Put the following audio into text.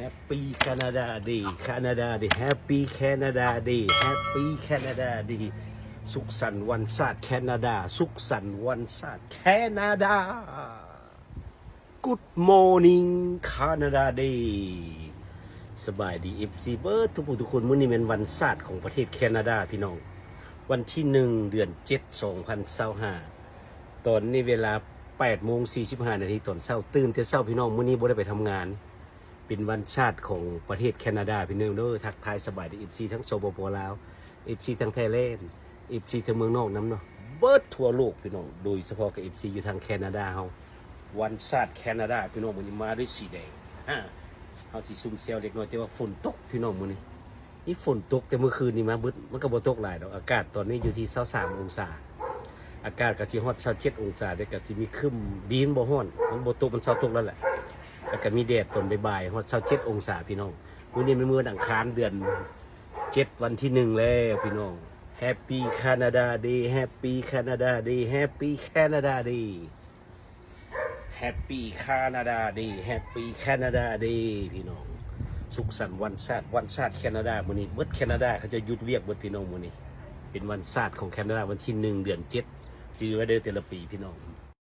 Happy Canada Day Canada Day Happy Canada Day Happy Canada Day สุขสันต์วันชาติแคนาดาสุขสันต์วันชาติแคนาดา Good morning Canada Day สบายดี FC เบิร์ดทุกคนมื้อนี้เป็นวันชาติของประเทศแคนาดาพี่น้องวันที่1 เดือน 7 2025ตอนนี้เวลา8:45 นาทีตอนเช้าตื่นแต่เช้าพี่น้องมื้อนี้บ่ได้ไปทำงานเป็นวันชาติของประเทศแคนาดาพี่น้องเด้อทักทายสบายดี FC ทั้งสปป.ลาว FC ทั้งไทยแลนด์ FC ทั้งเมืองนอกน้ำเนาะเบิร์ดทั่วโลกพี่น้องโดยเฉพาะกับ FC อยู่ทางแคนาดาเฮาวันชาติแคนาดาพี่น้องมื้อนี้มาด้วยสีแดงเฮาสิซุ่มเซลเล็กน้อยแต่ว่าฝนตกพี่น้องมื้อนี้นี่ฝนตกแต่เมื่อคืนนี้มาบึดมันก็บ่ตกหลายดอกอากาศตอนนี้อยู่ที่23องศาอากาศก็สิฮอด27องศาแต่ก็สิมีครึ้มดีนบ่ฮ้อนมันบ่ตกมันเช้าตกแล้วแหละแล้วก็มีแดดตอนบ่ายๆฮอด27องศาพี่น้องมื้อนี้เป็นมื้อวันอังคารเดือน7วันที่1แล้วพี่น้อง Happy Canada Day Happy Canada Day Happy Canada Day Happy Canada Day Happy Canada Day พี่น้องสุขสันต์วันชาติแคนาดามื้อนี้เบิดแคนาดาเขาจะหยุดเวียกเบิดพี่น้องมื้อนี้เป็นวันชาติของแคนาดาวันที่1 เดือน 7จือไว้เด้อแต่ละปีพี่น้อง